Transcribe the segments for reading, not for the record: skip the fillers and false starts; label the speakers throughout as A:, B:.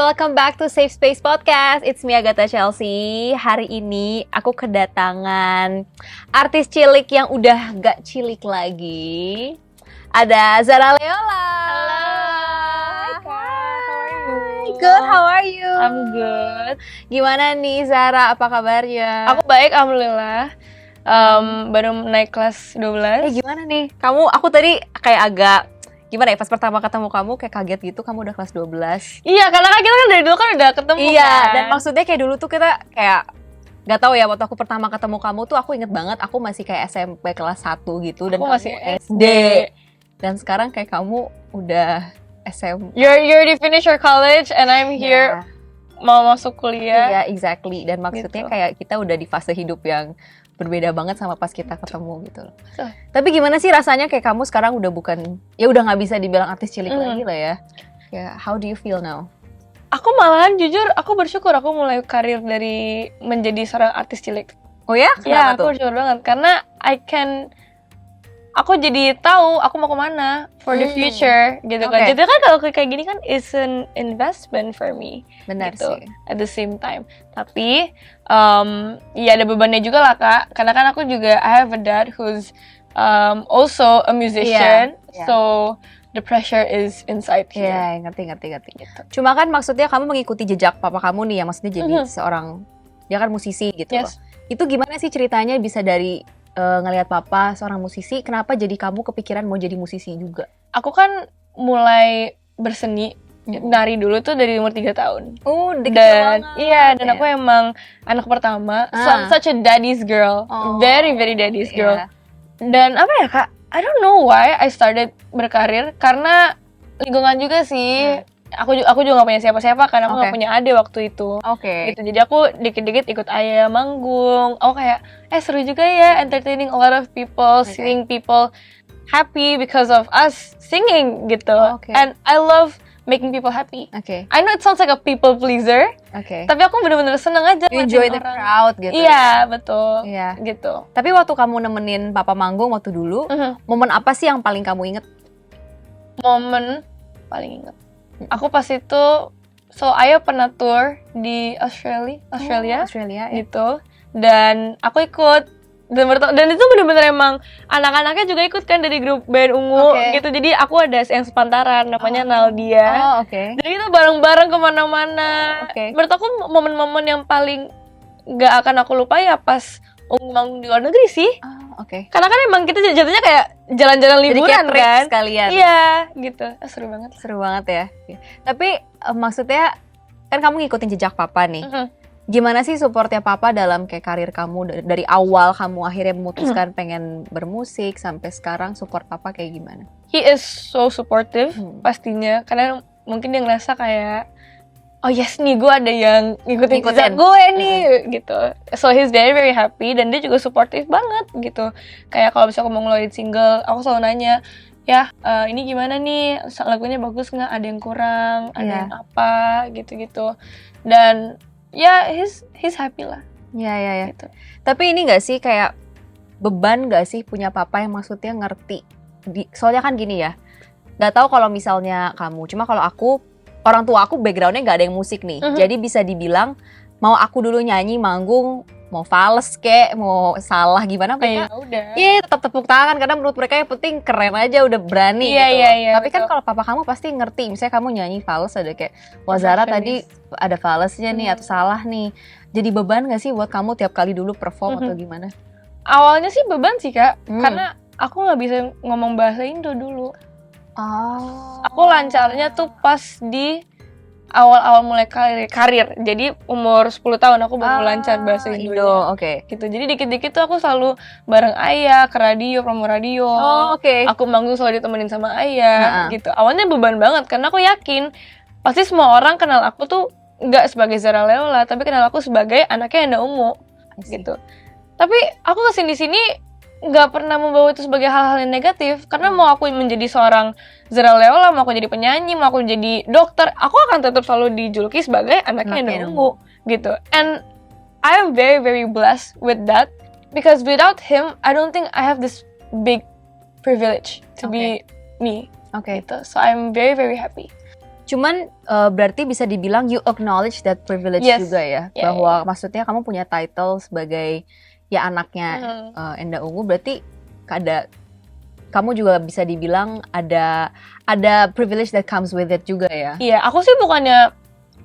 A: welcome back to Safe Space Podcast. It's me Agatha Chelsea. Hari ini aku kedatangan artis cilik yang udah gak cilik lagi. Ada Zara Leola.
B: Hello. Hi Kak, how are you?
A: Good, how are you?
B: I'm good.
A: Gimana nih Zara, apa kabarnya?
B: Aku baik, alhamdulillah. Baru naik kelas 12.
A: Gimana nih? Aku tadi kayak agak gimana ya, pas pertama ketemu kamu kayak kaget gitu, kamu udah kelas 12.
B: Iya, karena kan kita kan dari dulu kan udah ketemu.
A: Iya,
B: kan?
A: dan maksudnya kayak dulu tuh kita kayak gak tahu ya, waktu aku pertama ketemu kamu tuh aku inget banget aku masih kayak SMP kelas 1 gitu. Dan
B: Aku
A: kamu
B: masih
A: SD. Dan sekarang kayak kamu udah SMP.
B: You already finish your college and I'm here mau masuk kuliah.
A: Iya, exactly. Dan maksudnya
B: Gitu.
A: kayak kita udah di fase hidup yang berbeda banget sama pas kita ketemu gitu loh.
B: Betul.
A: Tapi gimana sih rasanya kayak kamu sekarang udah bukan, ya udah gak bisa dibilang artis cilik lagi lah ya. Kayak how do you feel now?
B: Aku malahan jujur, aku bersyukur aku mulai karir dari menjadi seorang artis cilik.
A: Oh ya?
B: Iya,
A: Kenapa tuh?
B: aku bersyukur banget karena aku jadi tahu aku mau kemana for the future gitu kan.
A: Okay.
B: Jadi kan kalau kayak gini kan is an investment for me.
A: Benar
B: gitu,
A: sih.
B: at the same time. Tapi ya ada bebannya juga lah Kak. Karena kan aku juga I have a dad who's also a musician.
A: Yeah.
B: So the pressure is inside here.
A: Iya, ngerti. Cuma kan maksudnya kamu mengikuti jejak papa kamu nih ya, maksudnya jadi seorang, dia kan musisi gitu loh.
B: Yes.
A: Itu gimana sih ceritanya bisa dari ngelihat papa seorang musisi, kenapa jadi kamu kepikiran mau jadi musisi juga?
B: Aku kan mulai berseni nari dulu tuh dari umur 3 tahun.
A: Oh,
B: Dan iya, dan aku emang anak pertama. So I'm such a daddy's girl.
A: Oh.
B: Very daddy's girl.
A: Iya.
B: Dan apa ya Kak, I don't know why I started berkarir, karena lingkungan juga sih. Aku juga gak punya siapa-siapa, karena aku gak punya adik waktu itu.
A: Oke.
B: Gitu. Jadi aku dikit-dikit ikut ayah manggung. Aku kayak, seru juga ya, entertaining a lot of people, seeing people happy because of us singing gitu.
A: Okay.
B: And I love making people happy.
A: Oke.
B: I know it sounds like a people pleaser,
A: Oke.
B: tapi aku bener-bener seneng aja
A: You enjoy
B: ngeliatin
A: the
B: orang.
A: crowd gitu.
B: Iya, betul.
A: Iya.
B: Gitu.
A: Tapi waktu kamu nemenin papa manggung waktu dulu, momen apa sih yang paling kamu inget?
B: Momen paling inget. Aku pas itu, ayah pernah tour di Australia
A: Australia ya.
B: gitu, dan aku ikut. Dan itu bener-bener emang anak-anaknya juga ikut kan dari grup band Ungu gitu. Jadi aku ada yang sepantaran namanya Naldia.
A: Oh, oke.
B: Jadi kita bareng-bareng kemana-mana.
A: Oke.
B: Menurut aku momen-momen yang paling gak akan aku lupa ya pas Ungu manggung di luar negeri sih.
A: Oh, oke.
B: Karena kan emang kita jatuhnya kayak jalan-jalan
A: Jadi
B: liburan
A: kayak trip
B: kan.
A: sekalian.
B: Iya, gitu. Seru banget.
A: Seru banget ya. Tapi maksudnya kan kamu ngikutin jejak papa nih. Gimana sih supportnya papa dalam kayak karir kamu dari awal kamu akhirnya memutuskan pengen bermusik sampai sekarang, support papa kayak gimana?
B: He is so supportive pastinya, karena mungkin dia ngerasa kayak oh yes nih gue ada yang ngikutin jejak gue nih gitu. So he's very happy, dan dia juga supportive banget gitu. Kayak kalau misalnya aku mau ngeluarin single, aku selalu nanya, ya ini gimana nih, lagunya bagus nggak, ada yang kurang, ada yang apa gitu-gitu. Dan ya he's happy lah.
A: Ya.
B: Gitu.
A: Tapi ini nggak sih kayak beban nggak sih punya papa yang maksudnya ngerti? Soalnya kan gini ya, nggak tahu kalau misalnya kamu, cuma kalau aku, orang tua aku backgroundnya nggak ada yang musik nih, jadi bisa dibilang mau aku dulu nyanyi manggung, mau fales kek, mau salah gimana mereka,
B: Udah.
A: iya tetap tepuk tangan karena menurut mereka yang penting keren aja, udah berani gitu.
B: Iya,
A: Tapi kan kalau papa kamu pasti ngerti, misalnya kamu nyanyi fales ada kayak, wah Zara tadi ada falesnya nih atau salah nih, jadi beban nggak sih buat kamu tiap kali dulu perform atau gimana?
B: Awalnya sih beban sih Kak, karena aku nggak bisa ngomong bahasa Indo dulu.
A: Oh.
B: Aku lancarnya tuh pas di awal-awal mulai karir. Jadi umur 10 tahun aku baru lancar bahasa Indo.
A: Oke.
B: Gitu. Jadi dikit-dikit tuh aku selalu bareng ayah ke radio, promo radio.
A: Oh, oke.
B: Aku manggung selalu ditemenin sama ayah gitu. Awalnya beban banget karena aku yakin pasti semua orang kenal aku tuh nggak sebagai Zara Leola, tapi kenal aku sebagai anaknya Enda Ungu gitu. Tapi aku kesini-sini nggak pernah membawa itu sebagai hal-hal yang negatif, karena mau aku menjadi seorang Zara Leola, mau aku jadi penyanyi, mau aku jadi dokter, aku akan tetap selalu dijuluki sebagai anaknya Enda Ungu gitu. And I am very blessed with that, because without him I don't think I have this big privilege to be me.
A: Oke.
B: Gitu. So I'm very happy.
A: Cuman berarti bisa dibilang you acknowledge that privilege
B: Yes.
A: juga ya,
B: Yeah,
A: bahwa maksudnya kamu punya title sebagai ya anaknya Enda Ungu, berarti kamu juga bisa dibilang ada privilege that comes with it juga ya.
B: Iya, aku sih bukannya,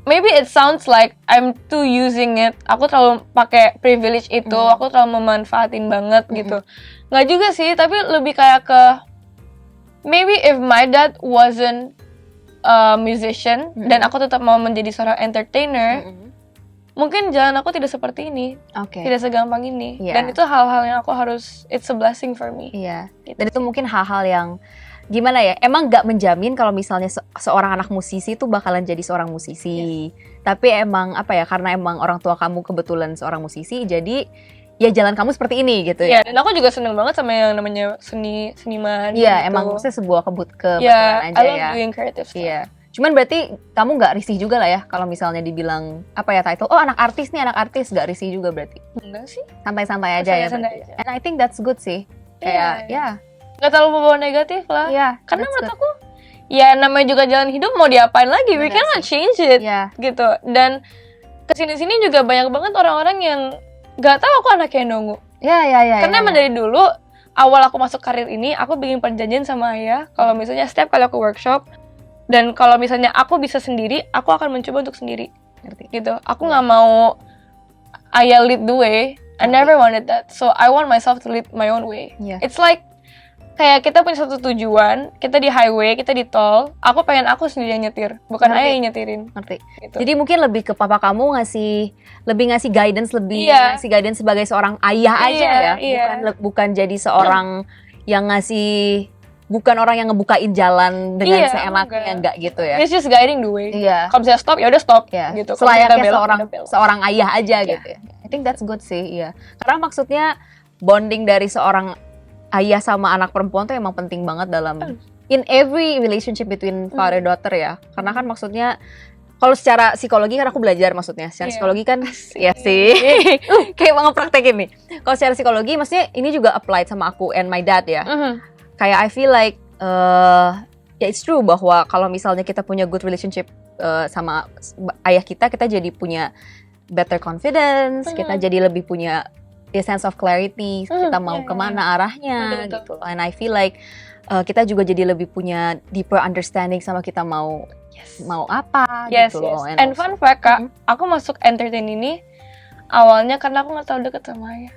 B: maybe it sounds like I'm too using it. Aku terlalu pakai privilege itu, aku terlalu memanfaatin banget gitu. Nggak juga sih, tapi lebih kayak ke maybe if my dad wasn't a musician dan aku tetap mau menjadi seorang entertainer, mungkin jalan aku tidak seperti ini,
A: Oke.
B: tidak segampang ini.
A: Iya.
B: Dan itu hal-hal yang aku harus, it's a blessing for me.
A: Iya.
B: Gitu
A: Dan itu
B: sih.
A: mungkin hal-hal yang gimana ya? Emang nggak menjamin kalau misalnya seorang anak musisi itu bakalan jadi seorang musisi. Tapi emang apa ya? Karena emang orang tua kamu kebetulan seorang musisi, jadi ya jalan kamu seperti ini gitu ya.
B: Iya, dan aku juga seneng banget sama yang namanya seniman.
A: Iya,
B: gitu.
A: emang maksudnya sebuah kebetulan
B: Iya,
A: aja
B: I love
A: ya.
B: doing creative stuff.
A: Iya. Cuman berarti kamu nggak risih juga lah ya kalau misalnya dibilang apa ya title, oh anak artis nggak risih juga berarti.
B: Enggak sih.
A: Santai-santai aja ya.
B: Santai-santai
A: berarti.
B: aja.
A: And I think that's good sih. Kayak
B: Iya.
A: ya,
B: Nggak terlalu berbau negatif lah.
A: iya.
B: Karena
A: that's
B: menurut aku, ya namanya juga jalan hidup, mau diapain lagi? We
A: Benar
B: cannot change it.
A: ya.
B: Gitu. Dan kesini-sini juga banyak banget orang-orang yang nggak tahu aku anaknya Nongu.
A: Ya.
B: Karena emang dari dulu, awal aku masuk karir ini, aku bikin perjanjian sama ayah, kalau misalnya setiap kali aku workshop, dan kalau misalnya aku bisa sendiri, aku akan mencoba untuk sendiri.
A: Ngerti.
B: Gitu. Aku nggak mau ayah lead the way. I never wanted that. So I want myself to lead my own way.
A: Iya.
B: It's like kayak kita punya satu tujuan, kita di highway, kita di tol, aku pengen aku sendiri yang nyetir, bukan
A: Ngerti.
B: ayah yang nyetirin.
A: Ngerti.
B: Gitu.
A: Jadi mungkin lebih ke papa kamu ngasih guidance,
B: Iya.
A: ngasih guidance sebagai seorang ayah aja
B: Iya,
A: ya.
B: iya.
A: Bukan jadi seorang yang bukan orang yang ngebukain jalan dengan
B: Iya,
A: seenaknya, enggak gitu ya.
B: It's just guiding the way.
A: Iya.
B: Kalau misalnya stop, ya udah stop.
A: Ya,
B: Gitu. Kalau
A: selayaknya
B: kita belok, kita belok.
A: seorang ayah aja
B: Iya.
A: gitu ya. I think that's good sih, iya. Karena maksudnya bonding dari seorang ayah sama anak perempuan tuh emang penting banget dalam in every relationship between father daughter ya. Karena kan maksudnya kalau secara psikologi kan aku belajar maksudnya. Secara
B: Iya.
A: psikologi kan ya sih. Kayak banget praktekin nih. Kalau secara psikologi maksudnya ini juga applied sama aku and my dad ya. Kayak I feel like ya it's true bahwa kalau misalnya kita punya good relationship sama ayah kita jadi punya better confidence, kita jadi lebih punya a sense of clarity, kita mau kemana arahnya
B: Betul.
A: gitu. And I feel like kita juga jadi lebih punya deeper understanding sama kita mau apa
B: Yes,
A: gitu loh.
B: yes. And fun fact, Kak, aku masuk entertain ini awalnya karena aku nggak terlalu deket sama ayah.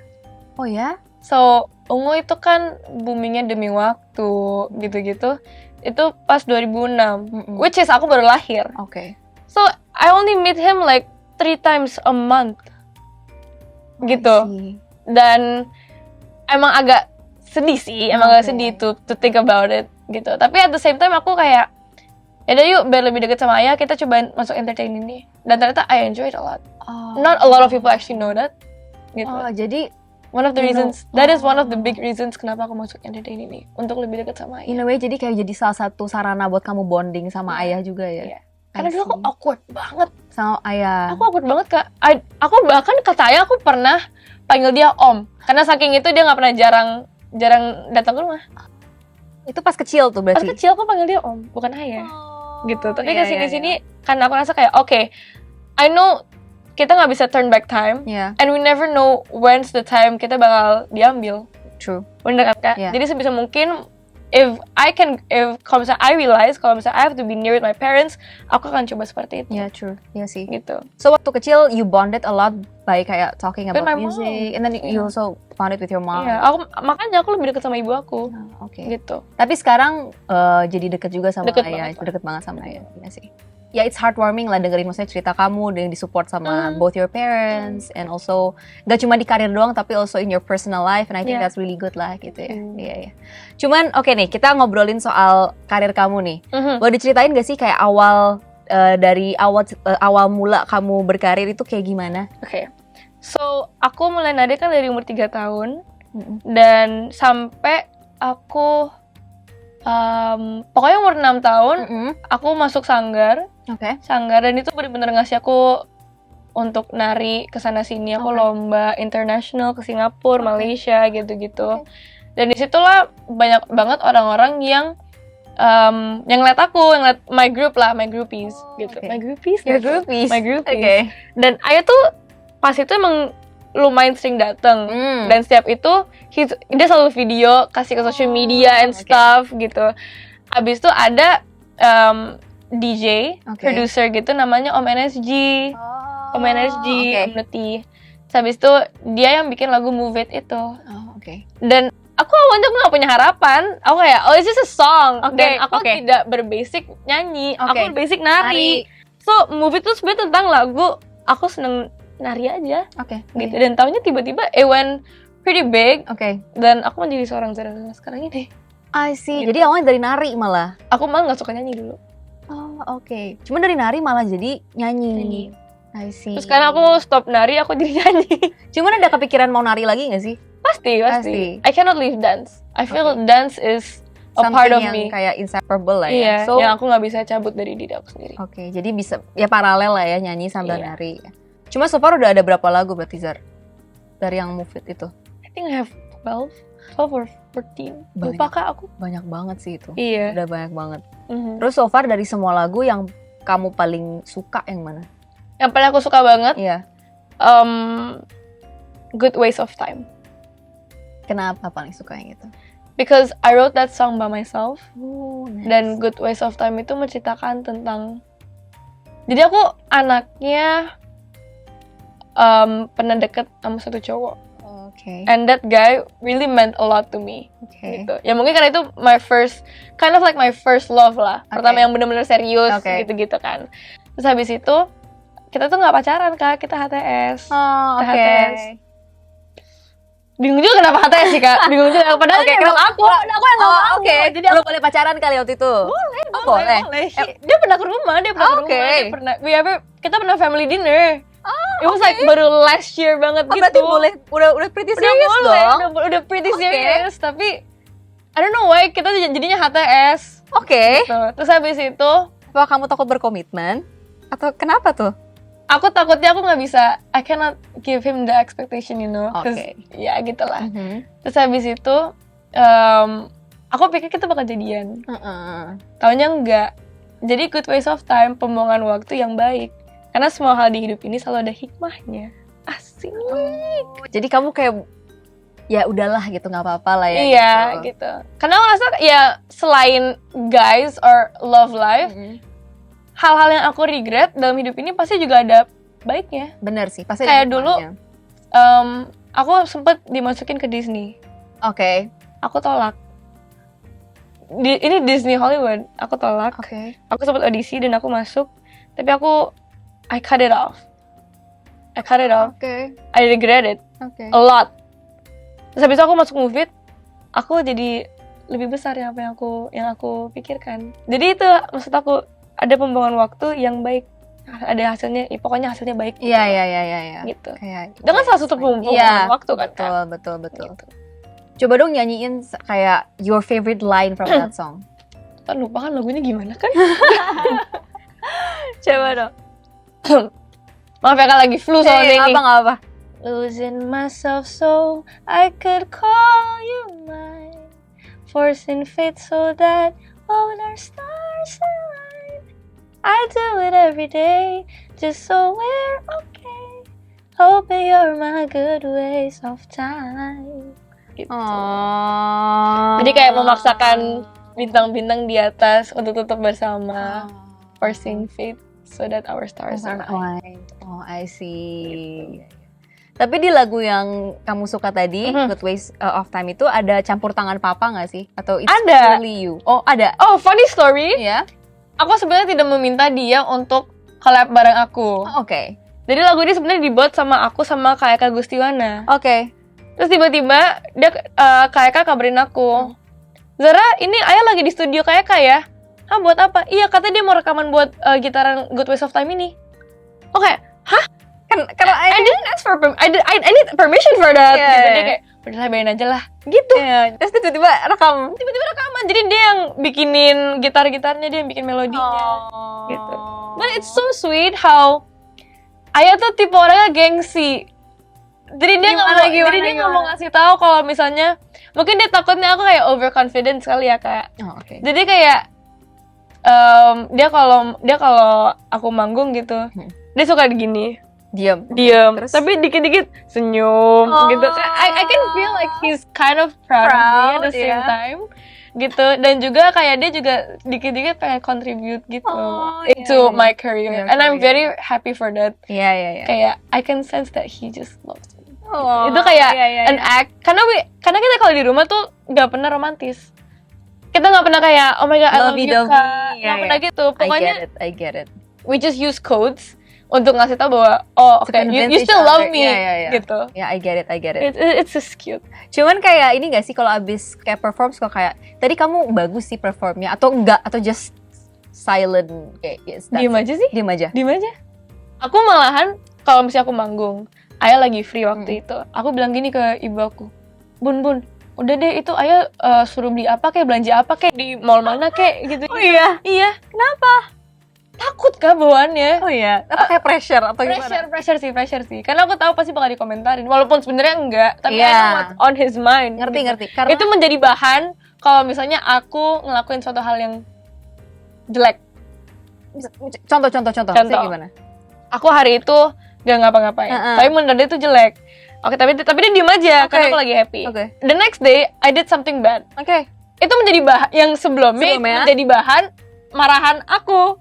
A: Oh ya?
B: So, Ungu itu kan boomingnya demi waktu, gitu-gitu. Itu pas 2006, which is aku baru lahir.
A: Oke.
B: So, I only meet him like 3 times a month. Gitu. Dan emang agak sedih sih, agak sedih to think about it, gitu. Tapi at the same time aku kayak, yaudah yuk biar lebih deket sama ayah, kita cobain masuk entertain ini. Dan ternyata I enjoy it a lot. Not a lot of people actually know that. Gitu.
A: Oh, jadi
B: One of the reasons, that is one of the big reasons kenapa aku masuk entertain ini, untuk lebih dekat sama
A: in
B: ayah.
A: a way jadi kayak jadi salah satu sarana buat kamu bonding sama ayah juga ya.
B: Iya. Karena dulu aku awkward banget.
A: Sama ayah.
B: Aku awkward banget, Kak. Aku bahkan kata ayah aku pernah panggil dia Om. Karena saking itu dia nggak pernah jarang datang ke rumah.
A: Itu pas kecil tuh
B: Pas
A: berarti.
B: kecil aku panggil dia Om, bukan ayah. Gitu. Tapi
A: iya,
B: kesini-sini karena aku rasa kayak okay, I know kita nggak bisa turn back time,
A: Iya,
B: and we never know when's the time kita bakal diambil.
A: true.
B: Bener kan, Kak?
A: Iya.
B: Jadi sebisa mungkin kalau misalnya I realize kalau misalnya I have to be near with my parents, aku akan coba seperti itu.
A: Iya, true. Iya sih.
B: Gitu.
A: So waktu kecil you bonded a lot by kayak talking
B: With
A: about
B: my mom.
A: music, and then you
B: Iya.
A: also bonded with your mom.
B: Iya, makanya aku lebih dekat sama ibu aku.
A: Oke.
B: Gitu.
A: Tapi sekarang jadi deket juga sama
B: Deket
A: ayah,
B: banget lah.
A: deket banget sama ayah. Iya sih. Ya it's heartwarming lah dengerin maksudnya cerita kamu dan disupport sama both your parents and also gak cuma di karir doang tapi also in your personal life, and I think
B: Yeah.
A: that's really good lah gitu ya. Iya ya. Cuman oke nih, kita ngobrolin soal karir kamu nih. Boleh diceritain gak sih kayak dari awal mula kamu berkarir itu kayak gimana?
B: Oke. So, aku mulai nari kan dari umur 3 tahun dan sampai aku pokoknya umur 6 tahun aku masuk sanggar.
A: Oke.
B: Sanggar, dan itu benar-benar ngasih aku untuk nari kesana sini. Aku lomba internasional ke Singapura, Malaysia gitu-gitu. Dan disitulah banyak banget orang-orang yang yang ngeliat my groupies gitu.
A: Okay.
B: My groupies.
A: Your
B: gitu.
A: groupies.
B: My groupies.
A: Okay.
B: Dan Ayah tuh pas itu emang lumayan sering dateng. Dan setiap itu dia selalu video kasih ke social media and stuff gitu. Abis itu ada DJ, producer gitu namanya Om NSG. Om NSG, Om Nuti. Terus habis itu dia yang bikin lagu Move It itu. Dan aku awalnya gak punya harapan. Aku kayak, oh it's just a song. Dan aku tidak berbasic nyanyi. Aku berbasic nari. So Move It itu sebenarnya tentang lagu aku seneng nari aja. Gitu. Dan tahunnya tiba-tiba it went pretty big. Dan aku menjadi seorang Zara Leila sekarang ini.
A: I see. Gitu. Jadi awalnya dari nari malah.
B: Aku malah gak suka nyanyi dulu.
A: Cuma dari nari malah jadi nyanyi. I see.
B: Terus karena aku stop nari, aku jadi nyanyi.
A: Cuman ada kepikiran mau nari lagi gak sih?
B: Pasti. I cannot leave dance. I feel dance is a part of me.
A: Kayak inseparable lah
B: ya. So, yang aku gak bisa cabut dari diri aku sendiri.
A: Jadi bisa, ya paralel lah ya, nyanyi sambil nari. Cuma so far udah ada berapa lagu berarti Zar? Dari yang Move It itu?
B: I think I have 12 or 14. Lupa kak aku.
A: Banyak banget sih itu.
B: Iya.
A: Udah banyak banget. Terus so far dari semua lagu yang kamu paling suka yang mana?
B: Yang paling aku suka banget?
A: Iya.
B: Good Waste of Time.
A: Kenapa paling suka yang itu?
B: Because I wrote that song by myself.
A: Nice.
B: Dan Good Waste of Time itu menceritakan tentang, jadi aku anaknya pernah deket sama satu cowok. And that guy really meant a lot to me. Gitu. Ya mungkin karena itu my first love lah. Pertama yang benar-benar serius gitu-gitu kan. Terus habis itu kita tuh nggak pacaran kak, kita HTS. HTS. Bingung juga kenapa HTS sih kak. Bingung juga. Padahal kenapa aku yang nggak mau.
A: Jadi aku boleh pacaran kali waktu itu.
B: Boleh. Dia pernah ke rumah, kita pernah family dinner. It was like baru last year banget gitu.
A: Berarti boleh, udah pretty serious dong.
B: Udah pretty serious. Tapi I don't know why kita jadinya HTS. Gitu. Terus habis itu,
A: apa kamu takut berkomitmen? Atau kenapa tuh?
B: Aku takutnya aku nggak bisa, I cannot give him the expectation, you know. Ya gitulah. Terus habis itu, aku pikir kita bakal jadian. Taunya enggak. Jadi Good Waste of Time, pembuangan waktu yang baik. Karena semua hal di hidup ini selalu ada hikmahnya. Asik.
A: Jadi kamu kayak, ya udahlah gitu, nggak apa-apa lah ya.
B: Iya gitu. Karena aku rasa ya selain guys or love life, hal-hal yang aku regret dalam hidup ini pasti juga ada baiknya.
A: Bener sih, pasti
B: kayak dulu aku sempet dimasukin ke Disney. Aku tolak. Ini Disney Hollywood, aku tolak. Aku sempet audisi dan aku masuk, tapi I cut it off. I regret it a lot. Terus habis itu aku masuk Move It, aku jadi lebih besar yang apa yang aku pikirkan. Jadi itu maksud aku, ada pembuangan waktu yang baik, ada hasilnya, pokoknya hasilnya baik.
A: Iya.
B: Gitu. Dengan salah satu pembuangan waktu kan.
A: Betul. Gitu. Coba dong nyanyiin kayak your favorite line from that song.
B: Kan lupa kan lagunya gimana kan? Coba dong. Maaf ya kan lagi flu soalnya ini.
A: Apa?
B: Losing myself so I could call you mine, forcing fate so that all our stars align. I do it every day just so we're okay, hoping you're my good waste of time. Gitu. Jadi kayak memaksakan bintang-bintang di atas untuk tetap bersama, forcing fate so that our stars align.
A: I see. Tapi di lagu yang kamu suka tadi, Good Waste of Time itu ada campur tangan papa nggak sih? Atau it's purely you? Oh, ada.
B: Oh, funny story.
A: Ya.
B: Aku sebenarnya tidak meminta dia untuk collab bareng aku. Jadi lagu ini sebenarnya dibuat sama aku sama Kak Eka Gustiwana. Terus tiba-tiba dia Kak Eka kabarin aku, Zara, ini Ayah lagi di studio Kak Eka ya? Hah, buat apa? Iya, katanya dia mau rekaman buat gitaran Good Waste of Time ini. Hah? Karena I didn't ask for I need permission for that. Gitu. Dia kayak, udahlah biarin aja lah. Gitu.
A: Terus tiba-tiba rekaman.
B: Jadi dia yang bikinin gitar-gitarnya, dia yang bikin melodinya. Gitu. But it's so sweet how Ayah tuh tipe orangnya gengsi. Jadi dia nggak mau ngasih tahu kalau misalnya mungkin dia takutnya aku kayak overconfident sekali ya kayak.
A: Oh, oke.
B: Jadi kayak dia kalau aku manggung gitu, dia suka gini.
A: Diam.
B: Terus? Tapi dikit-dikit senyum gitu. I can feel like he's kind of proud of me at the same time. Gitu, dan juga kayak dia juga dikit-dikit pengen contribute gitu into my career, and I'm very happy for that. Kayak I can sense that he just loves me. Itu kayak an act, karena kita kalau di rumah tuh nggak pernah romantis. Kita nggak pernah kayak oh my god I love you kak, nggak pernah gitu. Pokoknya
A: I get it.
B: We just use codes untuk ngasih tahu bahwa you still love me gitu.
A: I get it.
B: It's just cute.
A: Cuman kayak ini gak sih kalau abis kayak perform suka kayak tadi kamu bagus sih performnya atau enggak atau just silent kayak
B: Diem aja sih.
A: Diem aja.
B: Aku malahan kalau misalnya aku manggung, Ayah lagi free waktu itu, aku bilang gini ke ibu aku, Bun, udah deh itu Ayah suruh beli apa kayak belanja apa kayak di mall mana kayak gitu.
A: Oh iya.
B: Kenapa? Takut kah bawaannya?
A: Oh iya. Apa kayak pressure atau gimana?
B: Pressure sih. Karena aku tahu pasti bakal dikomentarin. Walaupun sebenarnya enggak, tapi I know what's on his mind.
A: Ngerti.
B: Karena itu menjadi bahan kalau misalnya aku ngelakuin suatu hal yang jelek.
A: Contoh. Gimana?
B: Aku hari itu gak ngapa-ngapain, tapi menurut dia itu jelek. Oke, tapi dia diem aja karena aku lagi happy. The next day I did something bad. Itu menjadi bahan yang sebelumnya menjadi bahan marahan aku.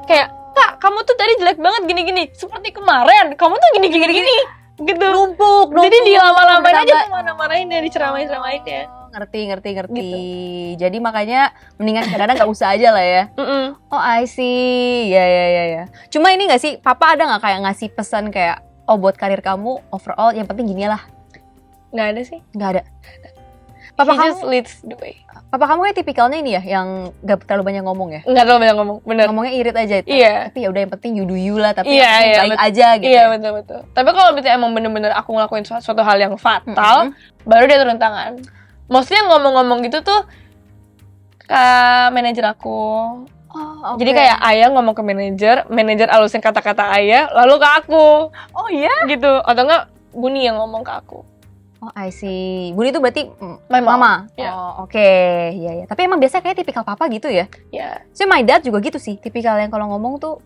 B: Kayak, Kak, kamu tuh tadi jelek banget gini-gini. Seperti kemarin, kamu tuh gini-gini gitu. Numpuk. Jadi dia lama-lamain aja kemana-manain dia, diceramain-ceramain ya.
A: Ngerti. Gitu. Jadi makanya mendingan kadang-kadang gak usah aja lah ya. Oh, I see. Ya. Cuma ini gak sih, Papa ada gak kayak ngasih pesan kayak, oh buat karir kamu overall yang penting gini lah?
B: Gak ada sih.
A: Gak ada. Papa kamu
B: just leads the way.
A: Papa kamu kayak tipikalnya ini ya, yang gak terlalu banyak ngomong ya?
B: Gak terlalu banyak ngomong, bener.
A: Ngomongnya irit aja itu.
B: Iya.
A: Tapi ya udah yang penting you do you lah, tapi baik aja gitu.
B: Iya, betul. Tapi kalau misalnya emang bener-bener aku ngelakuin suatu hal yang fatal, baru dia turun tangan. Mostly yang ngomong-ngomong gitu tuh ke manajer aku. Jadi kayak Ayah ngomong ke manajer alusin kata-kata Ayah, lalu ke aku.
A: Oh iya?
B: Gitu. Atau enggak Buni yang ngomong ke aku.
A: Oh, I see. Buni itu berarti
B: mama.
A: Oh, oke. Iya. Tapi emang biasa kayak tipikal papa gitu ya?
B: Iya.
A: So, my dad juga gitu sih. Tipikal yang kalau ngomong tuh,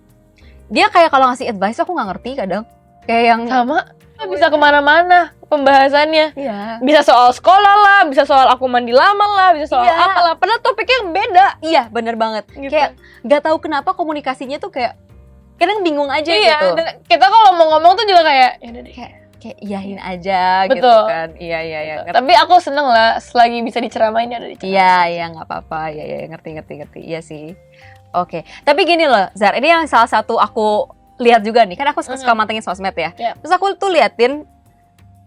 A: dia kayak kalau ngasih advice aku nggak ngerti kadang. Kayak yang
B: sama. Bisa kemana-mana pembahasannya.
A: Iya.
B: Bisa soal sekolah lah, bisa soal aku mandi lama lah, bisa soal apalah. Padahal topiknya beda.
A: Iya, bener banget.
B: Gitu.
A: Kayak nggak tahu kenapa komunikasinya tuh kayak kadang bingung aja gitu.
B: Iya, dan kita kalau mau ngomong tuh juga kayak ya udah deh.
A: Kayak iyahin aja.
B: Betul.
A: Gitu kan. Iya.
B: Tapi aku seneng lah selagi bisa diceramain ya udah diceramain.
A: Iya, nggak apa-apa. Iya, ngerti. Iya sih. Oke. Tapi gini loh, Zar, ini yang salah satu aku lihat juga nih. Kan aku suka mantengin sosmed ya. Terus aku tuh liatin,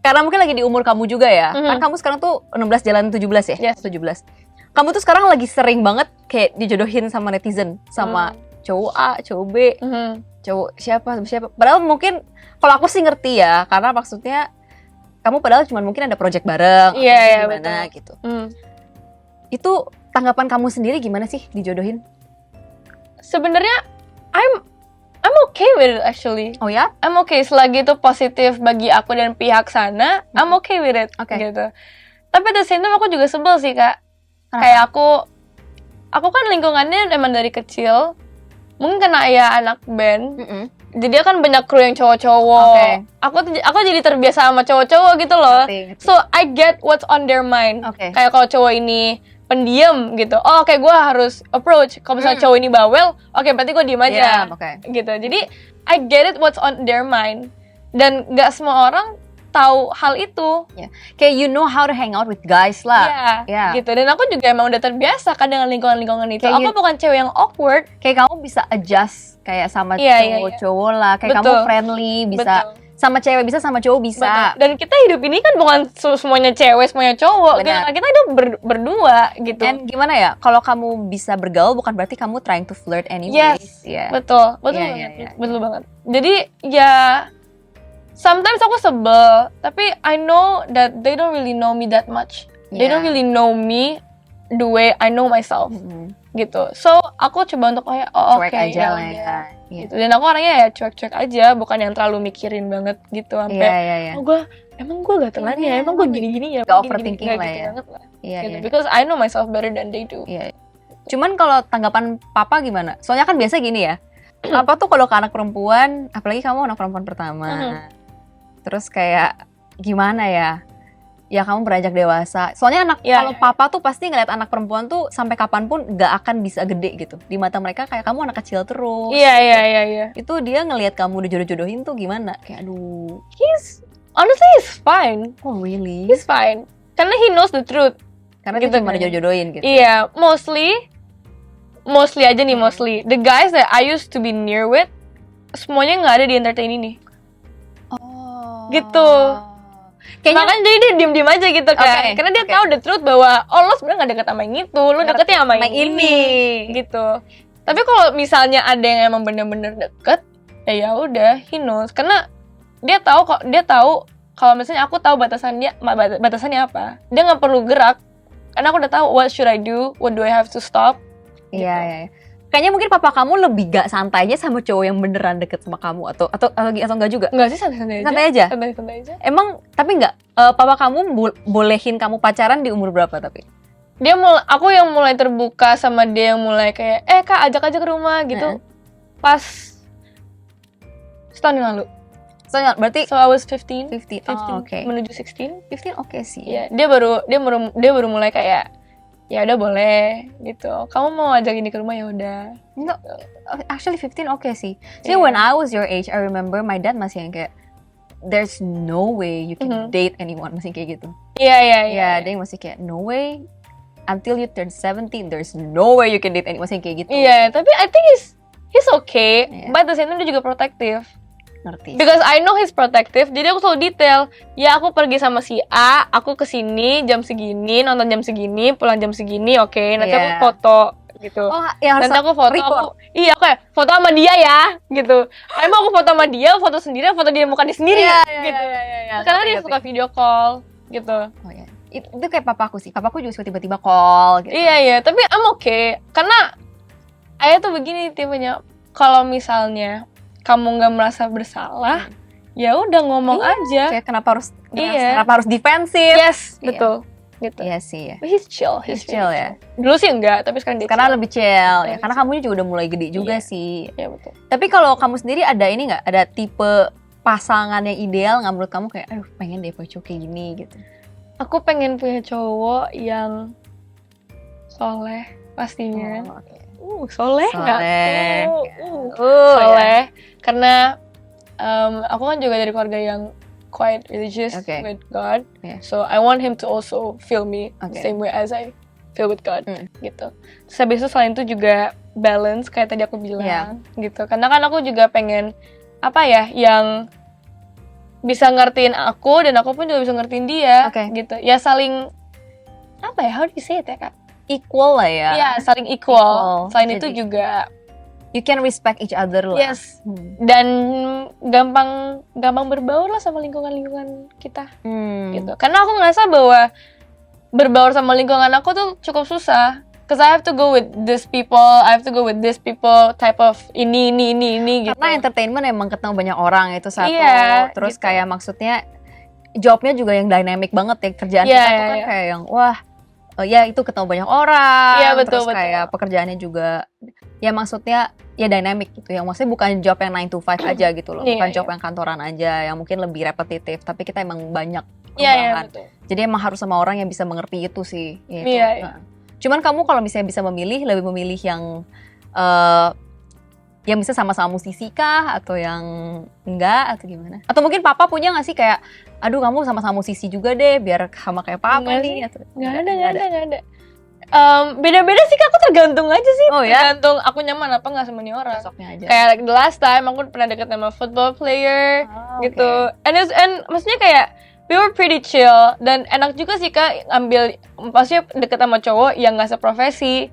A: karena mungkin lagi di umur kamu juga ya. Kan kamu sekarang tuh 16 jalan 17 ya?
B: Yes.
A: 17. Kamu tuh sekarang lagi sering banget kayak dijodohin sama netizen. Sama cowok A, cowok B, cowok siapa. Padahal mungkin kalau aku sih ngerti ya, karena maksudnya kamu padahal cuma mungkin ada project bareng,
B: iya,
A: gimana
B: betul.
A: gitu. Itu tanggapan kamu sendiri gimana sih dijodohin?
B: Sebenarnya I'm okay with it actually.
A: Oh ya?
B: I'm okay selagi itu positif bagi aku dan pihak sana, I'm okay with it. Gitu. Tapi at the same time aku juga sebel sih Kak. Kayak aku kan lingkungannya emang dari kecil. Mungkin karena ayah anak band, jadi kan banyak kru yang cowok-cowok. Aku jadi terbiasa sama cowok-cowok gitu loh. So I get what's on their mind. Kayak kalau cowok ini pendiam gitu, kayak gue harus approach. Kalau misalnya cowok ini bawel, berarti gue diem aja. Gitu. Jadi I get it what's on their mind. Dan gak semua orang tahu hal itu.
A: Kayak you know how to hang out with guys lah.
B: Gitu. Dan aku juga emang udah terbiasa kan dengan lingkungan-lingkungan itu. Kayak aku bukan cewek yang awkward.
A: Kayak kamu bisa adjust kayak sama cowok-cowok lah. Kayak kamu friendly, bisa sama cewek bisa, sama cowok bisa.
B: Dan kita hidup ini kan bukan semuanya cewek, semuanya cowok. Kita hidup berdua gitu.
A: Dan gimana ya, kalau kamu bisa bergaul bukan berarti kamu trying to flirt anyway.
B: Betul banget. Betul banget. Jadi ya sometimes aku sebel, tapi I know that they don't really know me that much. They don't really know me the way I know myself. Gitu. So, aku coba untuk
A: cuek aja lah ya. Iya.
B: gitu. Dan aku orangnya ya cuek-cuek aja, bukan yang terlalu mikirin banget gitu sampai
A: Iya.
B: oh emang gue gatelan ya, emang gue gini-gini ya,
A: Gak
B: gini-gini.
A: overthinking
B: Nggak
A: lah
B: gitu
A: ya.
B: banget lah.
A: Iya,
B: Gitu.
A: iya.
B: Because I know myself better than they do.
A: Iya. Cuman kalau tanggapan papa gimana? Soalnya kan biasa gini ya. Papa tuh kalau ke anak perempuan, apalagi kamu anak perempuan pertama. Terus kayak gimana ya? Ya kamu beranjak dewasa. Soalnya kalau papa tuh pasti ngeliat anak perempuan tuh sampai kapanpun gak akan bisa gede gitu. Di mata mereka kayak kamu anak kecil terus.
B: Iya.
A: Itu dia ngelihat kamu udah jodoh-jodohin tuh gimana? Kayak aduh.
B: Honestly he's fine.
A: Oh really?
B: He's fine. Karena he knows the truth.
A: Karena
B: gitu
A: dia cuma
B: kan.
A: jodoh-jodohin gitu.
B: Iya, mostly aja nih, mostly. The guys that I used to be near with, semuanya nggak ada di entertain ini.
A: Oh.
B: Gitu. Kayaknya kan jadi dia diem-diem aja gitu kan.
A: Okay,
B: Karena dia tahu the truth bahwa lo sebenarnya nggak deket sama yang itu, lo deketnya sama yang ini. Gitu. Tapi kalau misalnya ada yang emang bener-bener deket, ya udah, he knows. Karena dia tahu kalau misalnya aku tahu batasannya apa. Dia nggak perlu gerak. Karena aku udah tahu what should I do, what do I have to stop.
A: Iya. Kayaknya mungkin papa kamu lebih gak santai aja sama cowok yang beneran deket sama kamu atau enggak juga?
B: Enggak sih, santai aja. Santai aja.
A: Emang tapi enggak papa kamu bolehin kamu pacaran di umur berapa tapi?
B: Aku yang mulai terbuka sama dia, yang mulai kayak Kak ajak aja ke rumah gitu. Pas setahun yang lalu.
A: Berarti
B: So I was 15.
A: Oh, oke.
B: Menuju 16.
A: 15 oke sih.
B: Iya, dia baru mulai kayak ya udah boleh gitu. Kamu mau ajak ini ke rumah ya udah.
A: No, actually 15 oke sih. Jadi when I was your age, I remember my dad masih yang kayak there's no way you can date anyone, masih kayak gitu.
B: Iya.
A: Dia masih kayak no way until you turn 17 there's no way you can date anyone, masih kayak gitu.
B: Iya, tapi I think he's okay, but at the same time dia juga protective.
A: Ngerti.
B: Because I know he's protective, jadi aku selalu detail. Ya aku pergi sama si A, aku kesini jam segini, nonton jam segini, pulang jam segini, oke. Nanti aku foto gitu.
A: Oh, ya harus
B: nanti aku foto. Foto sama dia ya, gitu. Emang aku foto sama dia, foto sendiri, foto dia muka dia sendiri, gitu.
A: Iya.
B: Karena dia suka video call, gitu.
A: Oh ya. Itu kayak papaku sih. Papaku juga suka tiba-tiba call gitu.
B: Iya, tapi I'm okay. Karena ayah tuh begini tipenya, kalau misalnya kamu nggak merasa bersalah, ya udah ngomong aja.
A: Kayak kenapa harus defensif?
B: Yes, betul. Gitu.
A: Iya sih ya.
B: But he's chill ya. Dulu sih enggak, tapi sekarang dia
A: chill.
B: Lebih
A: chill ya. Karena kamu juga udah mulai gede juga sih.
B: Iya betul.
A: Tapi kalau kamu sendiri ada ini nggak? Ada tipe pasangan yang ideal nggak menurut kamu kayak, aduh pengen deh punya cowok kayak gini gitu?
B: Aku pengen punya cowok yang soleh pastinya.
A: Oh, okay.
B: Soleh nggak?
A: Soleh.
B: Karena aku kan juga dari keluarga yang quite religious with God, so I want him to also feel me the same way as I feel with God, gitu. Terus habis itu selain itu juga balance kayak tadi aku bilang, gitu. Karena kan aku juga pengen yang bisa ngertiin aku dan aku pun juga bisa ngertiin dia, gitu. Ya saling how do you say it ya Kak?
A: Equal lah ya.
B: Iya, saling equal. Selain itu juga
A: you can respect each other lah.
B: Yes. Dan gampang berbaur lah sama lingkungan kita. Gitu. Karena aku ngerasa bahwa berbaur sama lingkungan aku tuh cukup susah. Cause I have to go with this people, type of ini gitu.
A: Karena entertainment emang ketemu banyak orang itu satu. Terus
B: gitu.
A: kayak maksudnya jobnya juga yang dynamic banget ya, kerjaan kita tuh kan kayak yang itu ketemu banyak orang.
B: Iya, betul,
A: terus kayak pekerjaannya juga ya maksudnya ya dynamic gitu. Yang maksudnya bukan job yang 9 to 5 aja gitu loh. Bukan job yang kantoran aja yang mungkin lebih repetitif, tapi kita emang banyak perubahan. Jadi emang harus sama orang yang bisa mengerti itu sih. Gitu. Cuman kamu kalau misalnya bisa memilih, lebih memilih yang bisa sama-sama musisi kah atau yang enggak atau gimana? Atau mungkin papa punya nggak sih kayak, aduh kamu sama-sama musisi juga deh biar sama kayak papa nih?
B: Nggak ada. Beda-beda sih Kak, aku tergantung aja sih. Tergantung aku nyaman apa nggak sama nih orang.
A: Aja.
B: Kayak like the last time aku pernah deket sama football player gitu. And maksudnya kayak we were pretty chill dan enak juga sih Kak maksudnya deket sama cowok yang nggak seprofesi.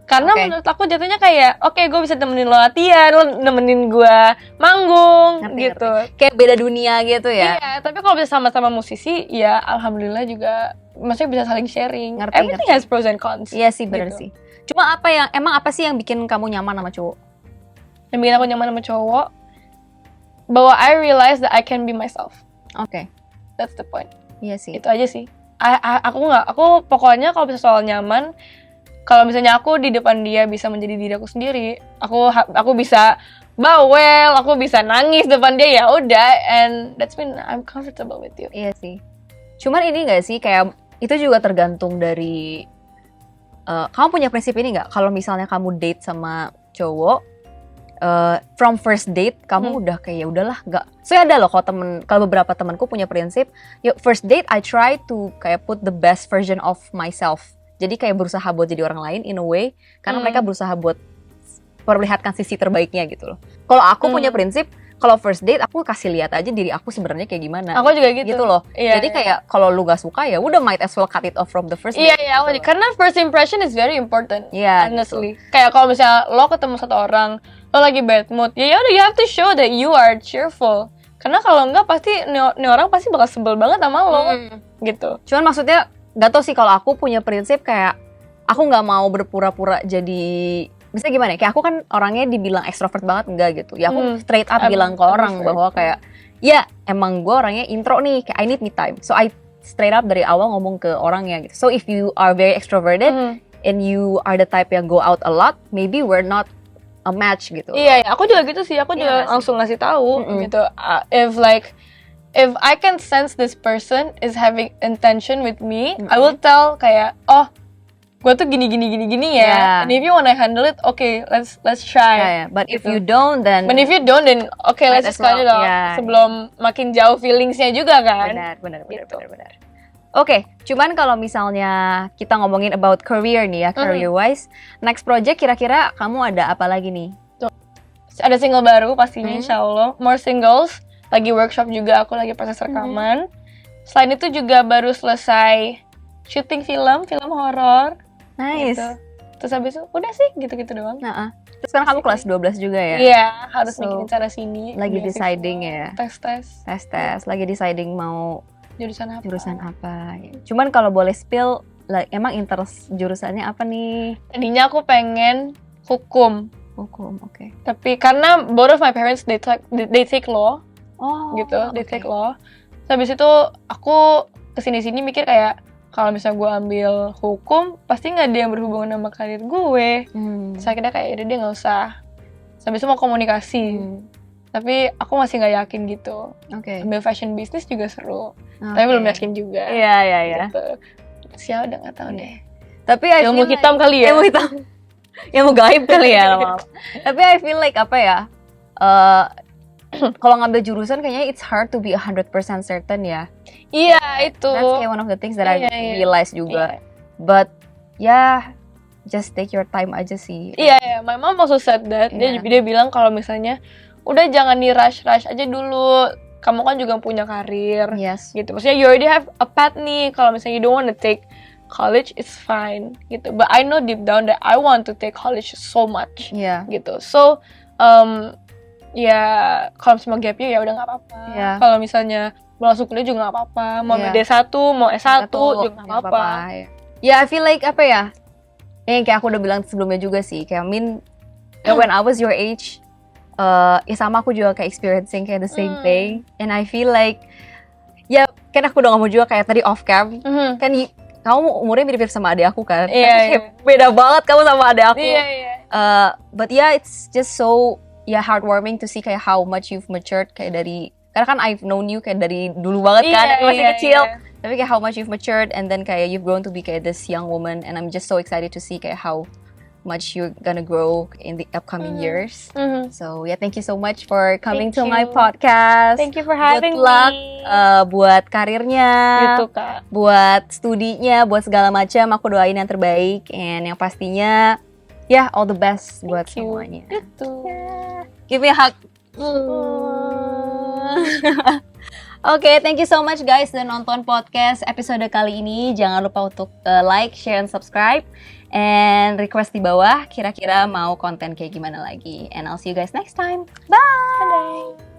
B: Karena menurut aku jatuhnya kayak gue bisa temenin lo latihan, lo nemenin gue manggung gitu.
A: Ngerti. Kayak beda dunia gitu ya.
B: Iya, tapi kalau bisa sama-sama musisi ya alhamdulillah juga maksudnya bisa saling sharing. Everything has pros and cons.
A: Iya sih benar sih. Cuma apa sih yang bikin kamu nyaman sama cowok?
B: yang bikin aku nyaman sama cowok, bahwa I realize that I can be myself.
A: Oke.
B: That's the point.
A: Iya sih.
B: Itu aja sih. Aku pokoknya kalau bisa soal nyaman, kalau misalnya aku di depan dia bisa menjadi diri aku sendiri, aku bisa bawel, aku bisa nangis depan dia, ya udah, and that's mean I'm comfortable with you.
A: Iya sih. Cuman ini nggak sih kayak itu juga tergantung dari kamu punya prinsip ini nggak? Kalau misalnya kamu date sama cowok, from first date kamu udah kayak ya udahlah nggak. So ada loh kalau beberapa temanku punya prinsip, yuk first date I try to kayak put the best version of myself. Jadi kayak berusaha buat jadi orang lain in a way, karena mereka berusaha buat perlihatkan sisi terbaiknya gitu loh. Kalau aku punya prinsip, kalau first date aku kasih lihat aja diri aku sebenarnya kayak gimana.
B: Aku juga gitu
A: loh.
B: Iya,
A: jadi kayak kalau lu gak suka ya udah might as well cut it off from the first date.
B: Iya, gitu. Karena first impression is very important.
A: Iya,
B: honestly. Gitu. Kayak kalau misalnya lo ketemu satu orang, lo lagi bad mood, ya udah, you have to show that you are cheerful. Karena kalau enggak pasti nih orang pasti bakal sebel banget sama lo. Gitu.
A: Cuman maksudnya gak tau sih, kalau aku punya prinsip kayak aku nggak mau berpura-pura jadi, misalnya gimana ya, kayak aku kan orangnya dibilang ekstrovert banget enggak gitu ya, aku straight up bilang ke orang bahwa kayak ya emang gue orangnya intro nih, kayak I need me time, so I straight up dari awal ngomong ke orangnya gitu. So if you are very extroverted and you are the type yang go out a lot, maybe we're not a match gitu.
B: Iya, aku juga gitu sih, aku juga langsung ngasih tahu gitu. If I can sense this person is having intention with me, I will tell kayak, oh, gue tuh gini ya. And if you wanna handle it, okay, let's try.
A: But if you don't, then
B: okay, let's just cut it off. Sebelum makin jauh feelingsnya juga kan.
A: Benar. Oke, cuman kalau misalnya kita ngomongin about career nih ya, career wise, next project kira-kira kamu ada apa lagi nih?
B: Ada single baru pastinya, insyaallah. More singles. Lagi workshop juga, aku lagi proses rekaman. Selain itu juga baru selesai syuting film horor.
A: Nice.
B: Gitu. Terus habis itu udah sih gitu-gitu doang.
A: Terus sekarang kamu kelas 12 juga ya?
B: Iya, harus mikirin cara sini.
A: Lagi deciding ya?
B: Tes.
A: Lagi deciding mau
B: jurusan apa.
A: Cuman kalau boleh spill, emang interest jurusannya apa nih?
B: Tadinya aku pengen hukum,
A: oke.
B: Tapi karena both of my parents they take law. They take law. Terus habis itu aku kesini-sini mikir kayak, kalau misalnya gue ambil hukum, pasti nggak ada yang berhubungan sama karir gue. Saya kira kayak dia nggak usah. Habis itu mau komunikasi. Tapi aku masih nggak yakin gitu. Ambil fashion business juga seru. Tapi belum yakin juga.
A: Iya.
B: Gitu. Siapa udah nggak tahu deh.
A: Tapi
B: ilmu hitam kali ya.
A: Ilmu gaib kali ya. Tapi I feel like apa ya? Kalau ngambil jurusan kayaknya it's hard to be 100% certain ya.
B: Iya, itu.
A: That's kayak one of the things that I realize juga. But just take your time aja sih.
B: Iya. My mom also said that. Dia bilang kalau misalnya udah jangan di rush aja dulu. Kamu kan juga punya karir.
A: Yes.
B: Gitu. Maksudnya you already have a path nih. Kalau misalnya you don't want to take college, it's fine. Gitu. But I know deep down that I want to take college so much.
A: Yeah.
B: Gitu. So, kalau misalnya gap year ya udah nggak apa-apa.
A: Yeah.
B: Kalau misalnya mau langsung kuliah juga nggak apa-apa. Mau D1, mau S1 juga nggak apa-apa.
A: I feel like apa ya? Yang kayak aku udah bilang sebelumnya juga sih. Kayak when I was your age, sama aku juga kayak experiencing kayak the same thing. And I feel like, kan aku udah ngomong juga kayak tadi off cam. Kan kamu umurnya mirip-mirip sama adik aku kan?
B: Iya.
A: Beda banget kamu sama adik aku.
B: Iya.
A: But it's just so heartwarming to see kayak how much you've matured kayak dari, karena kan I've known you kayak dari dulu banget kan, masih kecil. Tapi kayak how much you've matured and then kayak you've grown to be kayak this young woman, and I'm just so excited to see kayak how much you're gonna grow in the upcoming years. So thank you so much for coming to my podcast.
B: Thank you for having
A: me. Good luck buat karirnya,
B: gitu Kak.
A: Buat studinya, buat segala macam. Aku doain yang terbaik, and yang pastinya all the best buat semuanya.
B: Gitu.
A: Give me a hug. Oke, thank you so much guys udah nonton podcast episode kali ini. Jangan lupa untuk like, share, and subscribe. And request di bawah kira-kira mau konten kayak gimana lagi. And I'll see you guys next time. Bye!